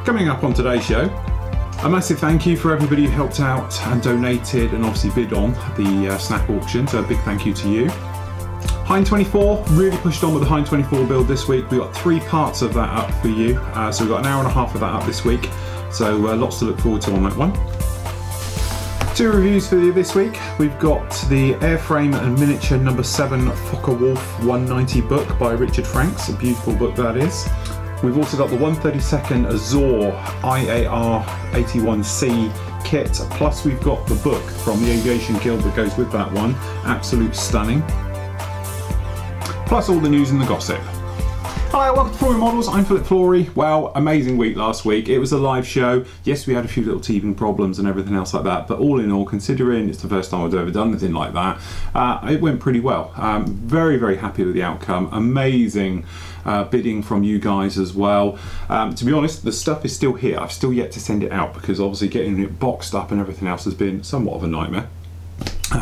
Coming up on today's show, a massive thank you for everybody who helped out and donated and obviously bid on the Snap auction, so a big thank you to you. Hind 24 really pushed on with the Hind 24 build this week. We got 3 parts of that up for you, so we've got an hour and a half of that up this week, so lots to look forward to on that one. 2 reviews for you this week. We've got the Airframe and Miniature number 7 Focke-Wulf 190 book by Richard Franks, a beautiful book that is. We've also got the 132nd Azur I.A.R 81C kit, plus we've got the book from the Aviation Guild that goes with that one, absolute stunning. Plus all the news and the gossip. Hi, welcome to Flory Models. I'm Flory. Well, amazing week last week. It was a live show. Yes, we had a few little teething problems and everything else like that, but all in all, considering it's the first time I've ever done anything like that, it went pretty well. Very, very happy with the outcome. Amazing bidding from you guys as well. To be honest, the stuff is still here. I've still yet to send it out because obviously getting it boxed up and everything else has been somewhat of a nightmare.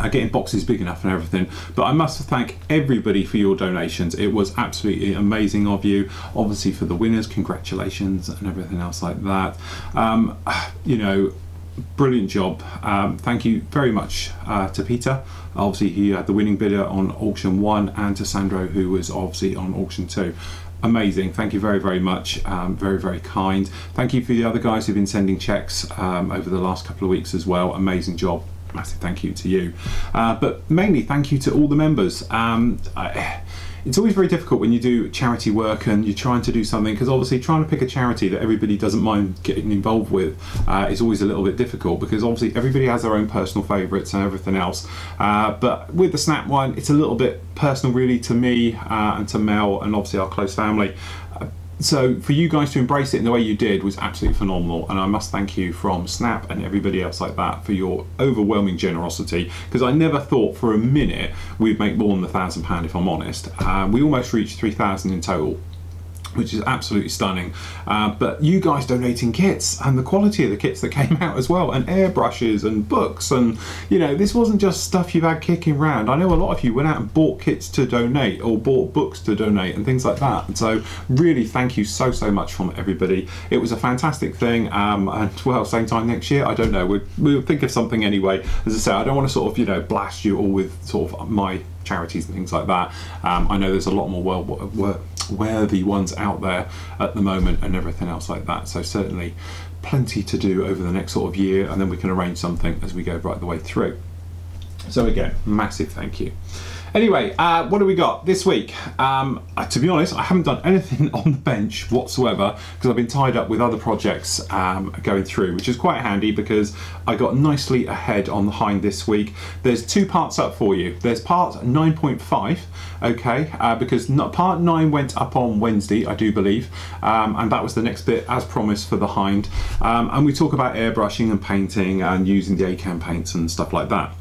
Getting boxes big enough and everything, but I must thank everybody for your donations. It was absolutely amazing of you. Obviously for the winners, congratulations and everything else like that. You know, brilliant job. Thank you very much to Peter. Obviously he had the winning bidder on auction 1, and to Sandro, who was obviously on auction 2. Amazing, thank you very, very much. Very, very kind. Thank you for the other guys who've been sending checks over the last couple of weeks as well. Amazing job. Massive thank you to you, but mainly thank you to all the members. It's always very difficult when you do charity work and you're trying to do something, because obviously trying to pick a charity that everybody doesn't mind getting involved with is always a little bit difficult, because obviously everybody has their own personal favourites and everything else, but with the Snap one it's a little bit personal really to me and to Mel and obviously our close family. So for you guys to embrace it in the way you did was absolutely phenomenal, and I must thank you from Snap and everybody else like that for your overwhelming generosity, because I never thought for a minute we'd make more than £1,000 if I'm honest. We almost reached 3,000 in total, which is absolutely stunning, but you guys donating kits and the quality of the kits that came out as well, and airbrushes and books, and you know, this wasn't just stuff you've had kicking around. I know a lot of you went out and bought kits to donate or bought books to donate and things like that, and so really thank you so much from everybody. It was a fantastic thing, and well, same time next year, I don't know, we'll think of something anyway. As I say, I don't want to sort of, you know, blast you all with sort of my charities and things like that. I know there's a lot more worthy ones out there at the moment and everything else like that, so certainly plenty to do over the next sort of year, and then we can arrange something as we go right the way through. So again, massive thank you. Anyway, what do we got this week? To be honest, I haven't done anything on the bench whatsoever because I've been tied up with other projects going through, which is quite handy because I got nicely ahead on the Hind this week. There's 2 parts up for you. There's part 9.5, okay, because part 9 went up on Wednesday, I do believe, and that was the next bit as promised for the Hind. And we talk about airbrushing and painting and using the I.A.R paints and stuff like that.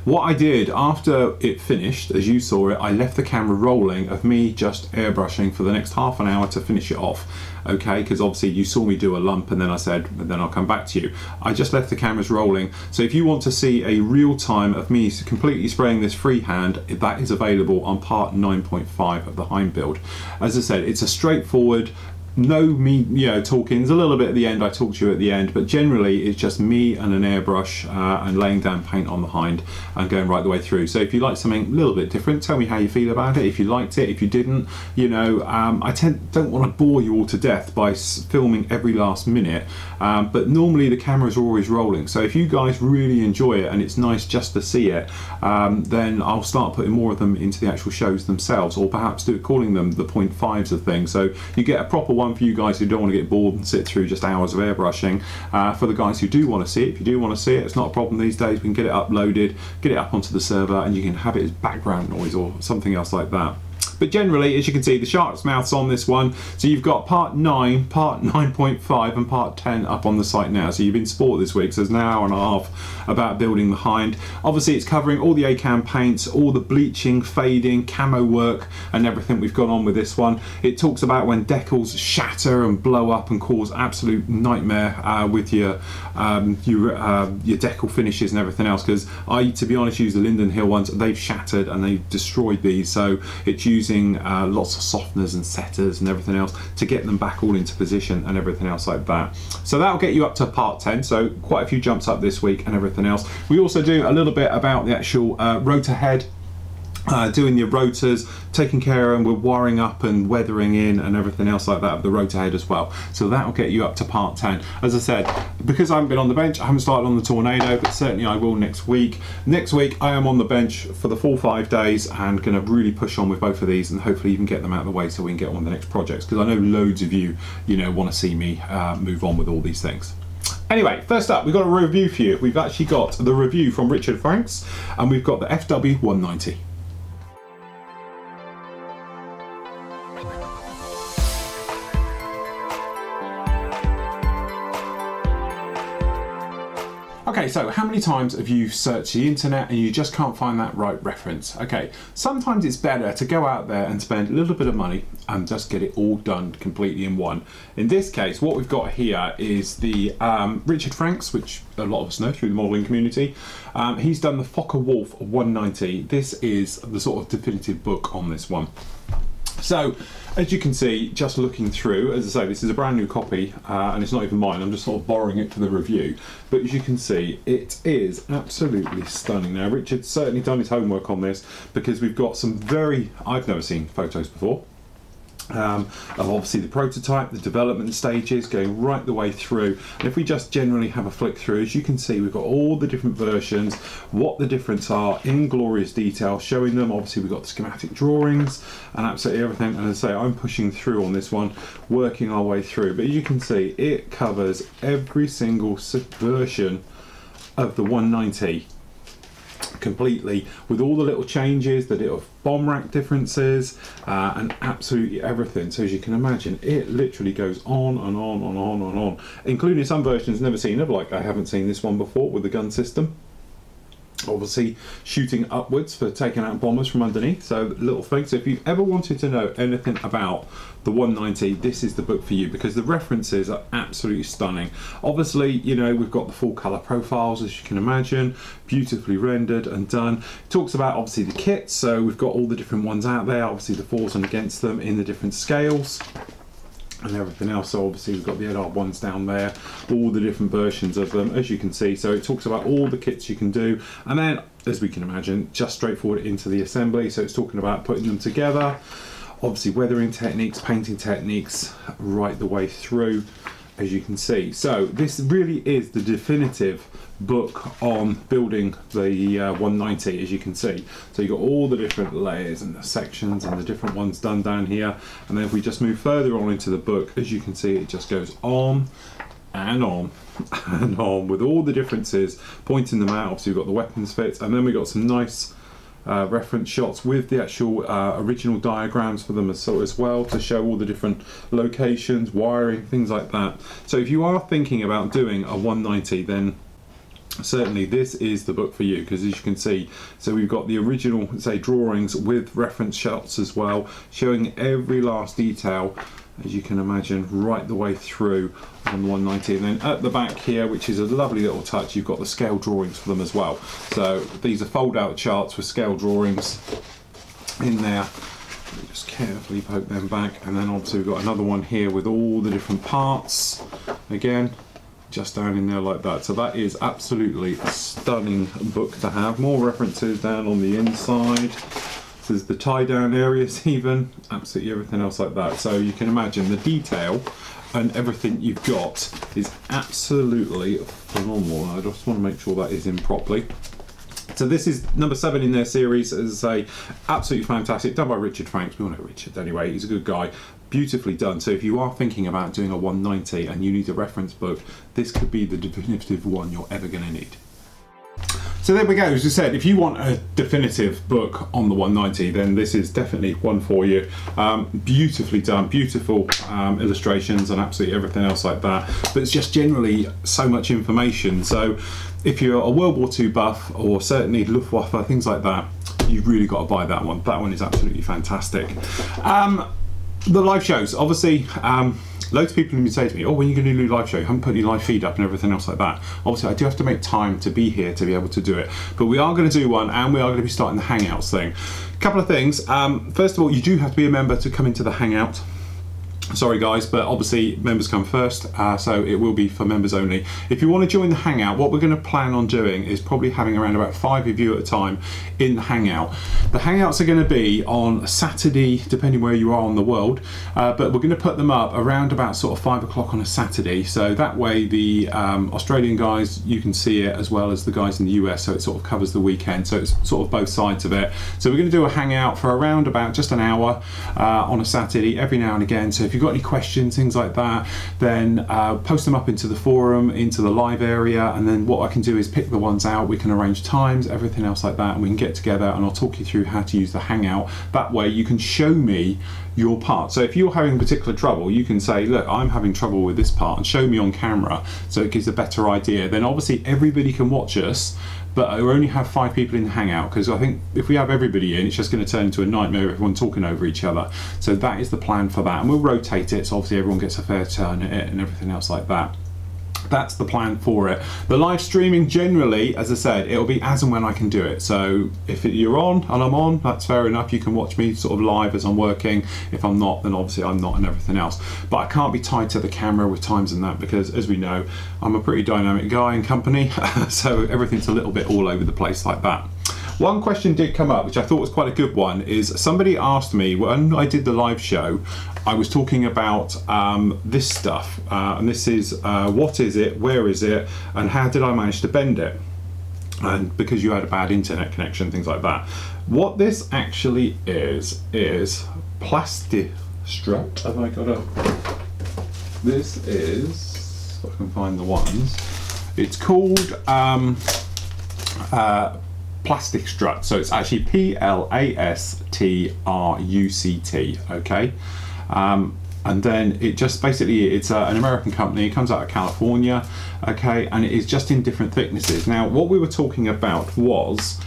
What I did after it finished, as you saw it, I left the camera rolling of me just airbrushing for the next half an hour to finish it off, okay, because obviously you saw me do a lump and then I said, and then I'll come back to you. I just left the cameras rolling, so if you want to see a real time of me completely spraying this freehand, that is available on part 9.5 of the Hind build. As I said, it's a straightforward, no me, you know, talking. There's a little bit at the end, I talked to you at the end, but generally it's just me and an airbrush and laying down paint on the Hind and going right the way through. So if you like something a little bit different, tell me how you feel about it. If you liked it, if you didn't, you know, I don't want to bore you all to death by filming every last minute, but normally the cameras are always rolling, so if you guys really enjoy it and it's nice just to see it, then I'll start putting more of them into the actual shows themselves, or perhaps calling them the 0.5s of things, so you get a proper one for you guys who don't want to get bored and sit through just hours of airbrushing. For the guys who do want to see it, if you do want to see it, it's not a problem these days. We can get it uploaded, get it up onto the server, and you can have it as background noise or something else like that. But generally, as you can see, the shark's mouth's on this one. So you've got part 9, part 9.5 and part 10 up on the site now. So you've been sport this week, so there's an hour and a half about building the Hind. Obviously it's covering all the I.A.R paints, all the bleaching, fading, camo work and everything we've got on with this one. It talks about when decals shatter and blow up and cause absolute nightmare with your decal finishes and everything else, because I, to be honest, use the Linden Hill ones. They've shattered and they've destroyed these, so it's using using lots of softeners and setters and everything else to get them back all into position and everything else like that. So that'll get you up to part 10, so quite a few jumps up this week and everything else. We also do a little bit about the actual rotor head, doing your rotors, taking care of them, we're wiring up and weathering in and everything else like that of the rotor head as well. So that'll get you up to part 10. As I said, because I haven't been on the bench, I haven't started on the Tornado, but certainly I will next week. Next week I am on the bench for the full 5 days and going to really push on with both of these and hopefully even get them out of the way so we can get on with the next projects, because I know loads of you, want to see me move on with all these things. Anyway, first up, we've got a review for you. We've actually got the review from Richard Franks and we've got the FW190. Okay, so how many times have you searched the internet and you just can't find that right reference? Okay, sometimes it's better to go out there and spend a little bit of money and just get it all done completely in one. In this case, what we've got here is the Richard Franks, which a lot of us know through the modelling community. He's done the Focke-Wulf 190. This is the sort of definitive book on this one. So, as you can see, just looking through, as I say, this is a brand new copy and it's not even mine, I'm just sort of borrowing it for the review. But as you can see, it is absolutely stunning. Now, Richard's certainly done his homework on this because we've got some I've never seen photos before. Of obviously the prototype, the development stages going right the way through, and if we just generally have a flick through, as you can see, we've got all the different versions, what the difference are in glorious detail, showing them. Obviously we've got the schematic drawings and absolutely everything, and as I say, I'm pushing through on this one, working our way through, but as you can see, it covers every single version of the 190 completely, with all the little changes, the little bomb rack differences, and absolutely everything. So as you can imagine, it literally goes on and on and on and on, including some versions never seen of, like I haven't seen this one before with the gun system. Obviously shooting upwards for taking out bombers from underneath, so little things. So if you've ever wanted to know anything about the 190, this is the book for you, because the references are absolutely stunning. Obviously, we've got the full color profiles, as you can imagine, beautifully rendered and done. It talks about obviously the kits, so we've got all the different ones out there, obviously the fors and against them in the different scales and everything else. So obviously we've got the I.A.R ones down there, all the different versions of them, as you can see. So it talks about all the kits you can do, and then, as we can imagine, just straightforward into the assembly. So it's talking about putting them together, obviously weathering techniques, painting techniques, right the way through, as you can see. So this really is the definitive book on building the 190, as you can see. So you've got all the different layers and the sections and the different ones done down here, and then if we just move further on into the book, as you can see, it just goes on and on and on with all the differences, pointing them out. Obviously we've got the weapons fits, and then we've got some nice reference shots with the actual original diagrams for them as well, to show all the different locations, wiring, things like that. So if you are thinking about doing a 190, then certainly this is the book for you, because as you can see, so we've got the original, say, drawings with reference shots as well, showing every last detail, as you can imagine, right the way through on 190. And then at the back here, which is a lovely little touch, you've got the scale drawings for them as well. So these are fold out charts with scale drawings in there. Just carefully poke them back, and then obviously we've got another one here with all the different parts again, just down in there like that. So that is absolutely a stunning book to have. More references down on the inside. There's the tie down areas, even absolutely everything else like that. So you can imagine the detail and everything you've got is absolutely phenomenal. I just want to make sure that is in properly. So this is number 7 in their series, as I say, absolutely fantastic, done by Richard Franks. We all know Richard anyway, he's a good guy, beautifully done. So if you are thinking about doing a 190 and you need a reference book, this could be the definitive one you're ever going to need. So there we go. As I said, if you want a definitive book on the 190, then this is definitely one for you. Beautifully done, beautiful illustrations and absolutely everything else like that. But it's just generally so much information. So if you're a World War II buff, or certainly Luftwaffe, things like that, you've really got to buy that one. That one is absolutely fantastic. The live shows, obviously, Loads of people have been saying to me, oh, when are you going to do a live show? You haven't put your live feed up and everything else like that. Obviously, I do have to make time to be here to be able to do it. But we are going to do one, and we are going to be starting the Hangouts thing. A couple of things. First of all, you do have to be a member to come into the Hangout. Sorry guys, but obviously members come first, so it will be for members only. If you want to join the Hangout, what we're going to plan on doing is probably having around about 5 of you at a time in the Hangout. The Hangouts are going to be on a Saturday, depending where you are on the world, but we're going to put them up around about sort of 5 o'clock on a Saturday, so that way the Australian guys, you can see it, as well as the guys in the US, so it sort of covers the weekend, so it's sort of both sides of it. So we're going to do a Hangout for around about just an hour on a Saturday, every now and again. So if you've got any questions, things like that, then post them up into the forum, into the live area, and then what I can do is pick the ones out. We can arrange times, everything else like that, and we can get together and I'll talk you through how to use the Hangout. That way you can show me your part. So if you're having particular trouble, you can say, look, I'm having trouble with this part, and show me on camera, so it gives a better idea. Then obviously everybody can watch us, but we only have 5 people in the Hangout, because I think if we have everybody in, it's just going to turn into a nightmare, everyone talking over each other. So that is the plan for that, and we'll rotate it so obviously everyone gets a fair turn at it and everything else like that. That's the plan for it. The live streaming, generally, as I said, it'll be as and when I can do it. So if you're on and I'm on, that's fair enough. You can watch me sort of live as I'm working. If I'm not, then obviously I'm not, and everything else. But I can't be tied to the camera with times and that, because as we know, I'm a pretty dynamic guy in company, so everything's a little bit all over the place like that. One question did come up, which I thought was quite a good one, is somebody asked me, when I did the live show, I was talking about this stuff, and this is, what is it, where is it, and how did I manage to bend it? And because you had a bad internet connection, things like that. What this actually is plastic strut. Have I got a... This is, if I can find the ones, it's called plastic strut, so it's actually P-L-A-S-T-R-U-C-T, okay? And then it just basically, it's an American company, it comes out of California, okay, and it is just in different thicknesses. Now what we were talking about was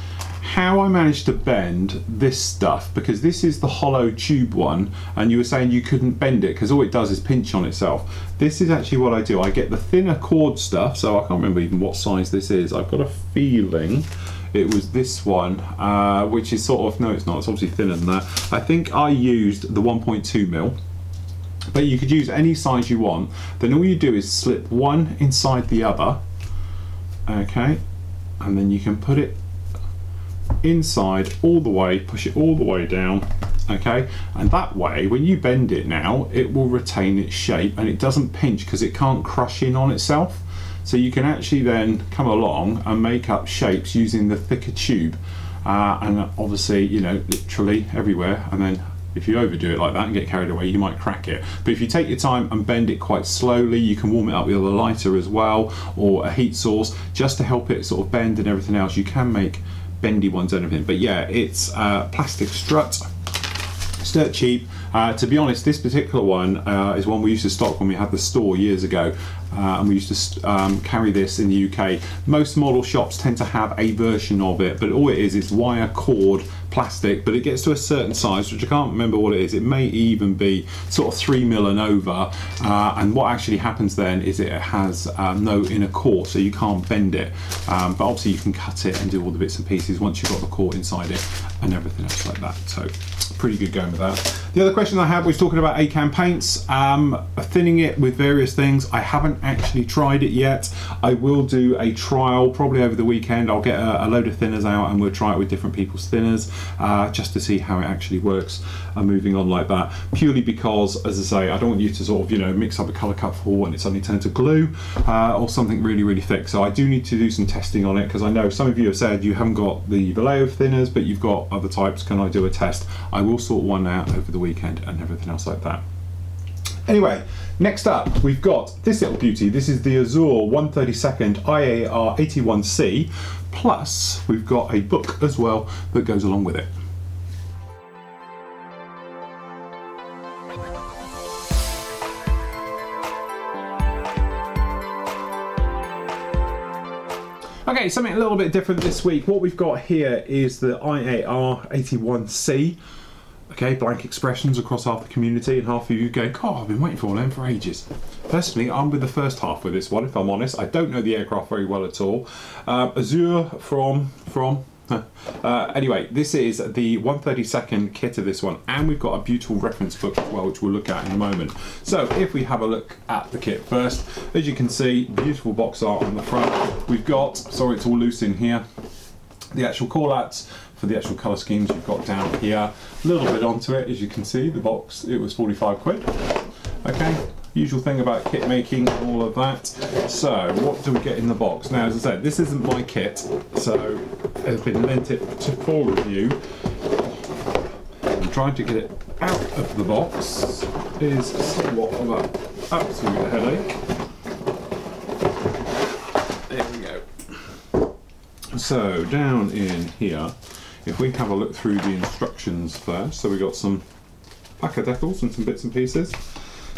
how I managed to bend this stuff, because this is the hollow tube one, and you were saying you couldn't bend it because all it does is pinch on itself. This is actually what I do. I get the thinner cord stuff, so I can't remember even what size this is. I've got a feeling it was this one, which is sort of, no it's not, it's obviously thinner than that. I think I used the 1.2 mil, but you could use any size you want. Then all you do is slip one inside the other, okay, and then you can put it inside all the way, push it all the way down, okay, and that way when you bend it now, it will retain its shape and it doesn't pinch because it can't crush in on itself. So you can actually then come along and make up shapes using the thicker tube, and obviously, you know, literally everywhere. And then if you overdo it like that and get carried away, you might crack it. But if you take your time and bend it quite slowly, you can warm it up with a lighter as well, or a heat source, just to help it sort of bend and everything else. You can make bendy ones and everything. But yeah, it's plastic strut. It's dirt cheap. To be honest, this particular one is one we used to stock when we had the store years ago, and we used to carry this in the UK. Most model shops tend to have a version of it, but all it is wire cord plastic, but it gets to a certain size, which I can't remember what it is. It may even be sort of 3 mil and over, and what actually happens then is it has no inner core, so you can't bend it, but obviously you can cut it and do all the bits and pieces once you've got the core inside it and everything else like that. So pretty good going with that. The other question I had was talking about I.A.R paints, thinning it with various things. I haven't actually tried it yet. I will do a trial probably over the weekend. I'll get a load of thinners out and we'll try it with different people's thinners, just to see how it actually works, moving on like that, purely because, as I say, I don't want you to sort of, you know, mix up a colour cut for and it's suddenly turned to glue, or something really, really thick. So I do need to do some testing on it, because I know some of you have said you haven't got the Vallejo thinners, but you've got other types. Can I do a test? I will sort one out over the weekend and everything else like that. Anyway, next up we've got this little beauty. This is the Azur 132nd I.A.R 81C, plus we've got a book as well that goes along with it. Okay, something a little bit different this week. What we've got here is the I.A.R 81C. Okay, blank expressions across half the community, and half of you go, God, I've been waiting for one of them for ages. Personally, I'm with the first half with this one, if I'm honest. I don't know the aircraft very well at all. Azur from anyway, this is the 132nd kit of this one, and we've got a beautiful reference book as well, which we'll look at in a moment. So if we have a look at the kit first, as you can see, beautiful box art on the front. We've got, sorry it's all loose in here, the actual call-outs for the actual colour schemes you've got down here. A little bit onto it, as you can see, the box, it was 45 quid. Okay, usual thing about kit making, all of that. So, what do we get in the box? Now, as I said, this isn't my kit, so it's been lent it for review. I'm trying to get it out of the box is somewhat of an absolute headache. There we go. So, down in here, if we have a look through the instructions first, so we've got some pack of decals and some bits and pieces.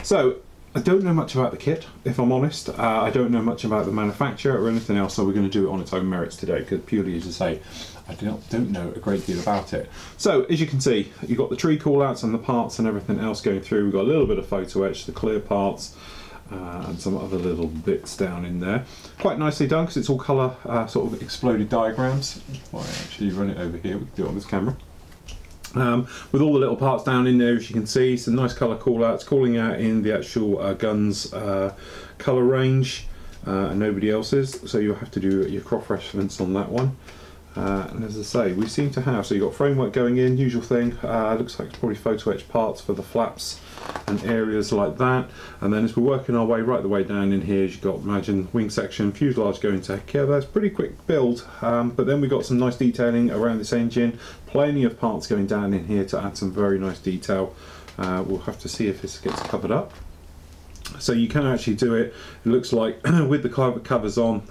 So, I don't know much about the kit, if I'm honest. I don't know much about the manufacturer or anything else, so we're going to do it on its own merits today, because purely, as I say, I don't know a great deal about it. So, as you can see, you've got the tree call-outs and the parts and everything else going through. We've got a little bit of photo etch, the clear parts, and some other little bits down in there. Quite nicely done, because it's all colour sort of exploded diagrams. If I actually run it over here, we can do it on this camera. With all the little parts down in there, as you can see, some nice colour call-outs, calling out in the actual guns colour range, and nobody else's, so you'll have to do your cross-reference on that one. And as I say, we seem to have, so you've got framework going in, usual thing, looks like it's probably photo etched parts for the flaps and areas like that. And then as we're working our way right the way down in here, you've got, imagine, wing section, fuselage going together. It's pretty quick build, but then we've got some nice detailing around this engine, plenty of parts going down in here to add some very nice detail. We'll have to see if this gets covered up. So you can actually do it, it looks like, with the covers on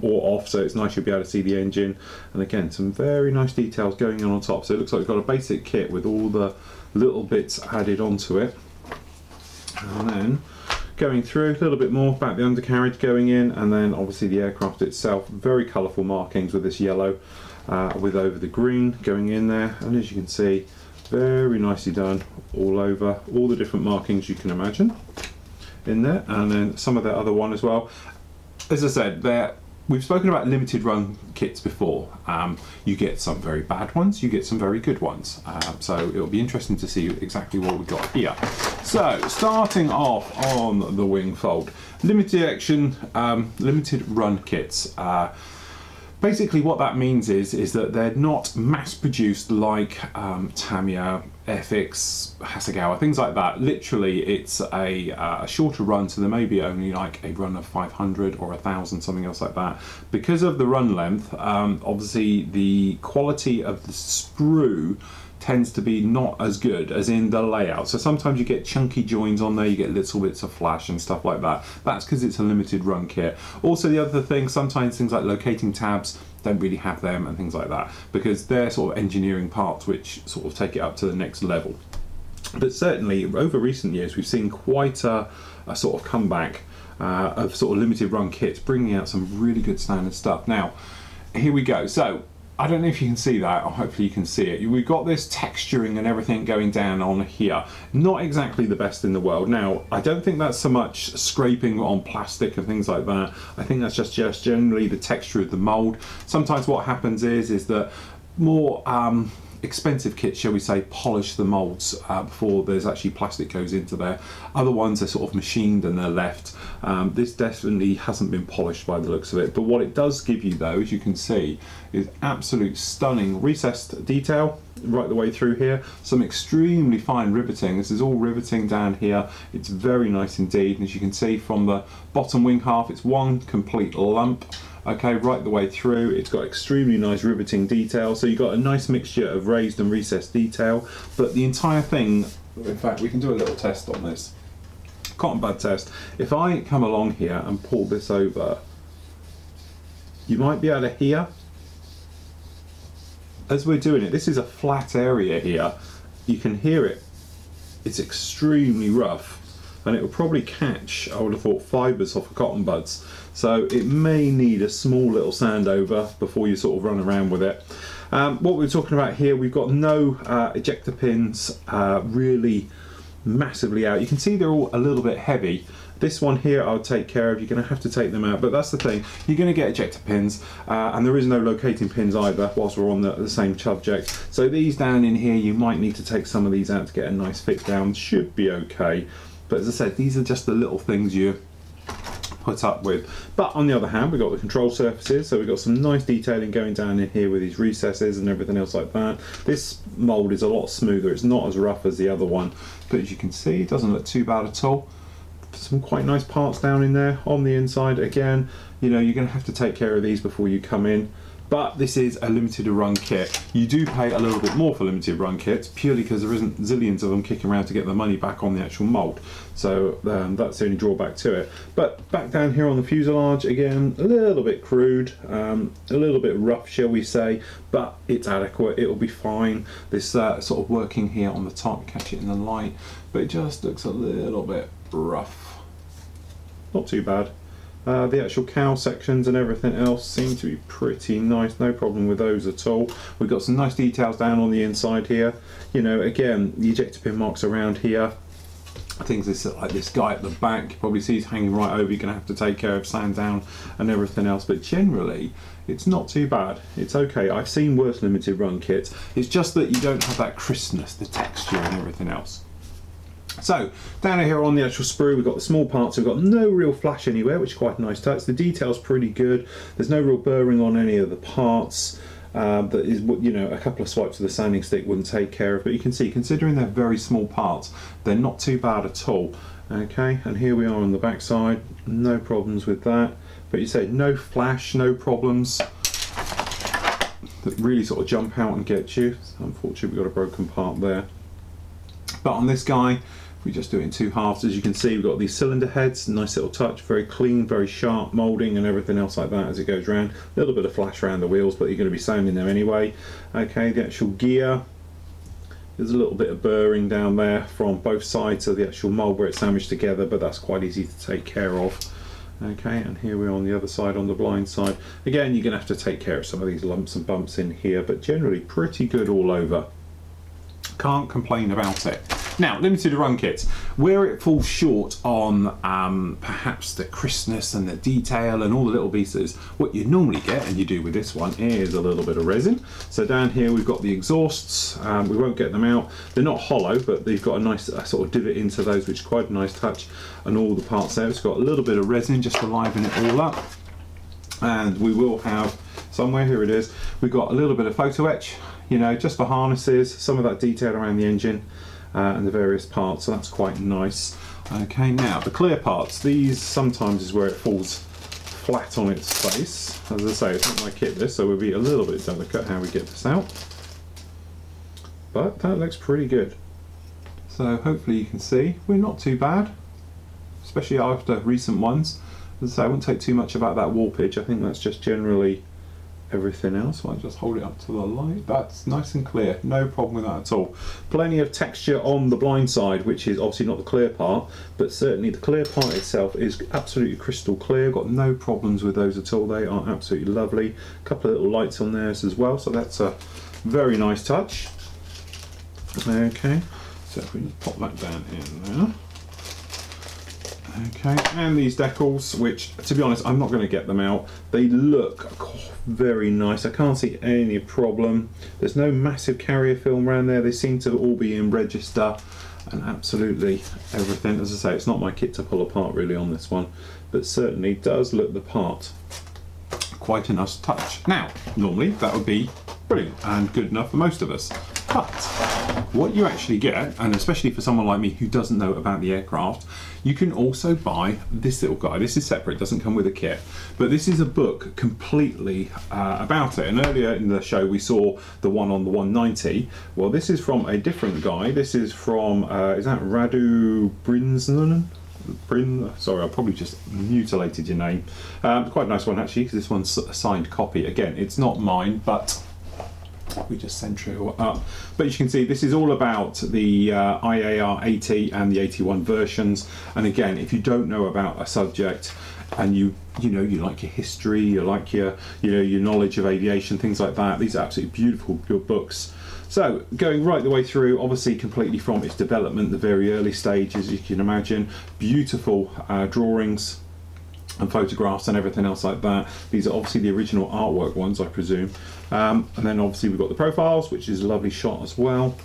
or off, so it's nice you'll be able to see the engine. And again, some very nice details going on top. So it looks like we've got a basic kit with all the little bits added onto it. And then going through a little bit more about the undercarriage going in, and then obviously the aircraft itself, very colourful markings with this yellow with over the green going in there. And as you can see, very nicely done all over, all the different markings you can imagine in there, and then some of the other one as well. As I said, we've spoken about limited run kits before. You get some very bad ones, you get some very good ones. So it'll be interesting to see exactly what we've got here. So starting off on the wing fold, limited run kits. Basically what that means is that they're not mass produced like Tamiya, FX, Hasegawa, things like that. Literally it's a shorter run, so there may be only like a run of 500 or 1,000, something else like that. Because of the run length, obviously the quality of the sprue tends to be not as good as in the layout. So sometimes you get chunky joins on there, you get little bits of flash and stuff like that. That's because it's a limited run kit. Also the other thing, sometimes things like locating tabs don't really have them and things like that, because they're sort of engineering parts which sort of take it up to the next level. But certainly over recent years we've seen quite a sort of comeback of sort of limited run kits, bringing out some really good standard stuff. Now here we go. So I don't know if you can see that, or hopefully you can see it. We've got this texturing and everything going down on here. Not exactly the best in the world. Now, I don't think that's so much scraping on plastic and things like that. I think that's just generally the texture of the mould. Sometimes what happens is that more expensive kits, shall we say, polish the moulds before there's actually plastic goes into there. Other ones are sort of machined and they're left. This definitely hasn't been polished by the looks of it, but what it does give you though, as you can see, is absolute stunning recessed detail right the way through here. Some extremely fine riveting. This is all riveting down here. It's very nice indeed, and as you can see from the bottom wing half, it's one complete lump. Okay, right the way through, it's got extremely nice riveting detail, so you've got a nice mixture of raised and recessed detail, but the entire thing, in fact we can do a little test on this, cotton bud test. If I come along here and pull this over, you might be able to hear, as we're doing it, this is a flat area here, you can hear it, it's extremely rough. and it will probably catch, I would have thought, fibres off of cotton buds. So it may need a small little sand over before you sort of run around with it. What we're talking about here, we've got no ejector pins really massively out. You can see they're all a little bit heavy. This one here I'll take care of. You're going to have to take them out, but that's the thing, you're going to get ejector pins, and there is no locating pins either whilst we're on the same subject. So these down in here, you might need to take some of these out to get a nice fit down. Should be okay, but as I said, these are just the little things you put up with. But on the other hand, we've got the control surfaces, so we've got some nice detailing going down in here with these recesses and everything else like that. This mould is a lot smoother, it's not as rough as the other one, but as you can see, it doesn't look too bad at all. Some quite nice parts down in there on the inside. Again, you know, you're going to have to take care of these before you come in, but this is a limited run kit. You do pay a little bit more for limited run kits purely because there isn't zillions of them kicking around to get the money back on the actual mould, so that's the only drawback to it. But back down here on the fuselage, again, a little bit crude, a little bit rough, shall we say, but it's adequate, it'll be fine. This sort of working here on the top, catch it in the light, but it just looks a little bit rough. Not too bad. The actual cowl sections and everything else seem to be pretty nice, no problem with those at all. We've got some nice details down on the inside here. You know, again, the ejector pin marks around here. Things like this guy at the back, you probably see he's hanging right over, you're going to have to take care of sand down and everything else, but generally it's not too bad, it's okay. I've seen worse limited run kits, it's just that you don't have that crispness, the texture and everything else. So down here on the actual sprue, we've got the small parts, we've got no real flash anywhere, which is quite a nice touch. The detail's pretty good, there's no real burring on any of the parts. That is, you know, a couple of swipes of the sanding stick wouldn't take care of, but you can see, considering they're very small parts, they're not too bad at all. Okay, and here we are on the back side, no problems with that. But you say no flash, no problems that really sort of jump out and get you. Unfortunately, we've got a broken part there. But on this guy, we just do it in two halves. As you can see, we've got these cylinder heads, nice little touch, very clean, very sharp moulding and everything else like that as it goes around. A little bit of flash around the wheels, but you're going to be sanding them anyway. Okay, the actual gear, there's a little bit of burring down there from both sides of the actual mould where it's sandwiched together, but that's quite easy to take care of. Okay, and here we are on the other side, on the blind side. Again, you're going to have to take care of some of these lumps and bumps in here, but generally pretty good all over. Can't complain about it. Now, limited run kits, where it falls short on perhaps the crispness and the detail and all the little pieces, what you normally get, and you do with this one, is a little bit of resin. So down here we've got the exhausts, we won't get them out, they're not hollow, but they've got a nice sort of divot into those, which is quite a nice touch, and all the parts there, it's got a little bit of resin just to liven it all up. And we will have somewhere, here it is, we've got a little bit of photo etch, you know, just for harnesses, some of that detail around the engine and the various parts, so that's quite nice. Okay, now the clear parts, these sometimes is where it falls flat on its face. As I say, it's not my kit this, so we'll be a little bit delicate how we get this out, but that looks pretty good. So hopefully you can see we're not too bad, especially after recent ones. As I say, I won't take too much about that warpage, I think that's just generally everything else. I'll just hold it up to the light. That's nice and clear, no problem with that at all. Plenty of texture on the blind side, which is obviously not the clear part, but certainly the clear part itself is absolutely crystal clear. Got no problems with those at all, they are absolutely lovely. A couple of little lights on there as well, so that's a very nice touch. Okay, so if we can pop that down in there. Okay, and these decals, which to be honest I'm not going to get them out, they look very nice, I can't see any problem. There's no massive carrier film around there, they seem to all be in register and absolutely everything. As I say, it's not my kit to pull apart really on this one, but certainly does look the part. Quite a nice touch. Now normally that would be brilliant and good enough for most of us, but what you actually get, and especially for someone like me who doesn't know about the aircraft, you can also buy this little guy. This is separate, doesn't come with a kit, but this is a book completely about it. And earlier in the show we saw the one on the 190. Well, this is from a different guy. This is from, is that Radu Brinsnen? Sorry, I probably just mutilated your name. Quite a nice one actually, because this one's a signed copy. Again, it's not mine, but We just center it all up. But as you can see, this is all about the I.A.R 80 and the 81 versions. And again, if you don't know about a subject and you like your history, you like your knowledge of aviation, things like that, these are absolutely beautiful books. So going right the way through, obviously completely from its development, the very early stages, you can imagine, beautiful drawings and photographs and everything else like that. These are obviously the original artwork ones, I presume. And then obviously we've got the profiles, which is a lovely shot as well.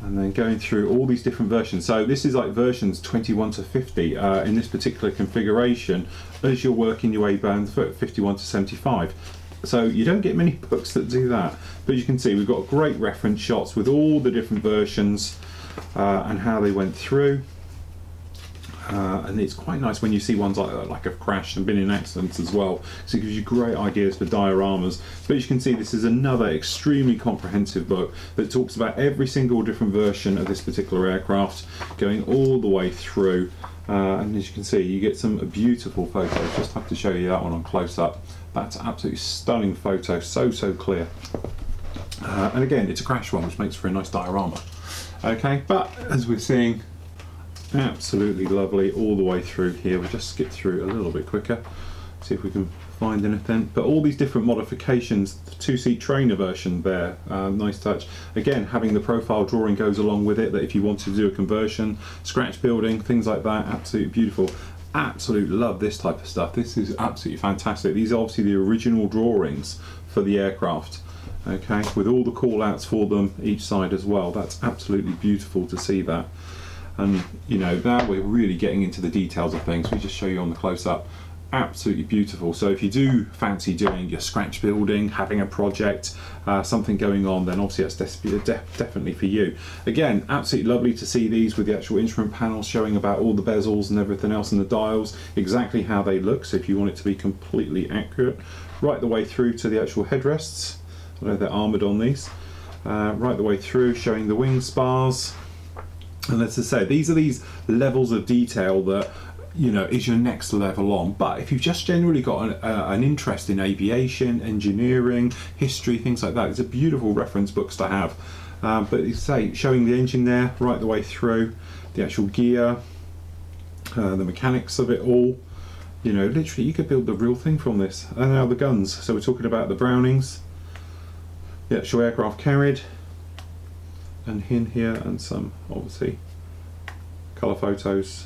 And then going through all these different versions. So this is like versions 21 to 50 in this particular configuration, as you're working your way down 51 to 75. So you don't get many books that do that. But you can see we've got great reference shots with all the different versions and how they went through. And it's quite nice when you see ones like have crashed and been in accidents as well, so it gives you great ideas for dioramas. But as you can see, this is another extremely comprehensive book that talks about every single different version of this particular aircraft, going all the way through. And as you can see, you get some beautiful photos. Just have to show you that one on close up. That's absolutely stunning photo, so clear. And again, it's a crash one, which makes for a nice diorama. Okay, but as we're seeing, absolutely lovely all the way through here. We'll just skip through a little bit quicker, see if we can find anything. But all these different modifications, the two-seat trainer version there, nice touch. Again, having the profile drawing goes along with it, that if you wanted to do a conversion, scratch building, things like that, absolutely beautiful. Absolutely love this type of stuff. This is absolutely fantastic. These are obviously the original drawings for the aircraft, okay, with all the call outs for them each side as well. That's absolutely beautiful to see that. And now we're really getting into the details of things. We just show you on the close-up. Absolutely beautiful. So if you do fancy doing your scratch building, having a project, something going on, then obviously that's definitely for you. Again, absolutely lovely to see these with the actual instrument panels showing about all the bezels and everything else, and the dials, exactly how they look. So if you want it to be completely accurate, right the way through to the actual headrests. I know they're armoured on these. Right the way through, showing the wing spars. And as I say, these are these levels of detail that is your next level on. But if you've just generally got an interest in aviation, engineering, history, things like that, it's a beautiful reference books to have. But as I say, showing the engine there right the way through, the actual gear, the mechanics of it all. Literally you could build the real thing from this. And now the guns. So we're talking about the Brownings, the actual aircraft carried, and in here, and some obviously colour photos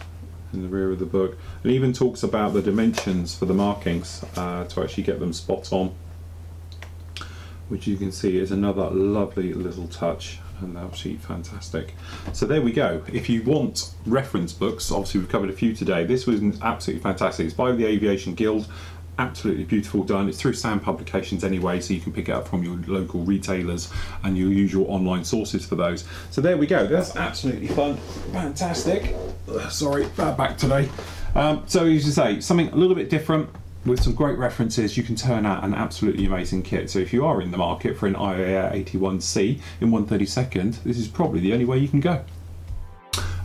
in the rear of the book. It even talks about the dimensions for the markings to actually get them spot on, which you can see is another lovely little touch, and absolutely fantastic. So there we go. If you want reference books, obviously we've covered a few today. This was absolutely fantastic. It's by the Aviation Guild. Absolutely beautiful done. It's through Sam Publications anyway, so you can pick it up from your local retailers and your usual online sources for those. So there we go. That's absolutely fun. Fantastic. Sorry, bad back today. So as you say, something a little bit different with some great references. You can turn out an absolutely amazing kit. So if you are in the market for an I.A.R 81C in 1/32, this is probably the only way you can go.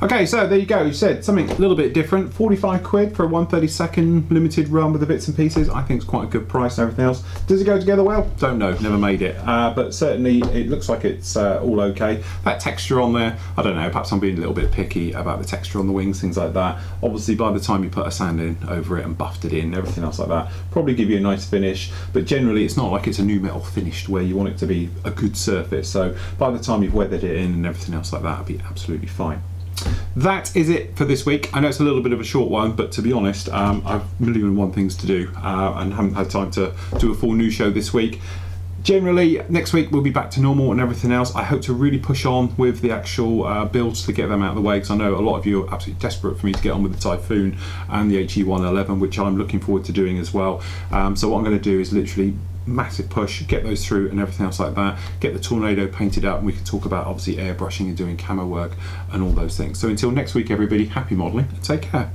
Okay, so there you go. You said something a little bit different. 45 quid for a 1/32 limited run with the bits and pieces. I think it's quite a good price and everything else. Does it go together well? Don't know, never made it. But certainly it looks like it's all okay. That texture on there, I don't know, perhaps I'm being a little bit picky about the texture on the wings, things like that. Obviously by the time you put a sand in over it and buffed it in, everything else like that, probably give you a nice finish. But generally it's not like it's a new metal finished where you want it to be a good surface. So by the time you've weathered it in and everything else like that, it'll be absolutely fine. That is it for this week. I know it's a little bit of a short one, but to be honest, I've a million and one things to do and haven't had time to do a full news show this week. Generally, next week we'll be back to normal and everything else. I hope to really push on with the actual builds to get them out of the way, because I know a lot of you are absolutely desperate for me to get on with the Typhoon and the HE111, which I'm looking forward to doing as well. So what I'm going to do is literally massive push, get those through and everything else like that, get the Tornado painted up, and we can talk about obviously airbrushing and doing camo work and all those things. So until next week everybody, happy modelling and take care.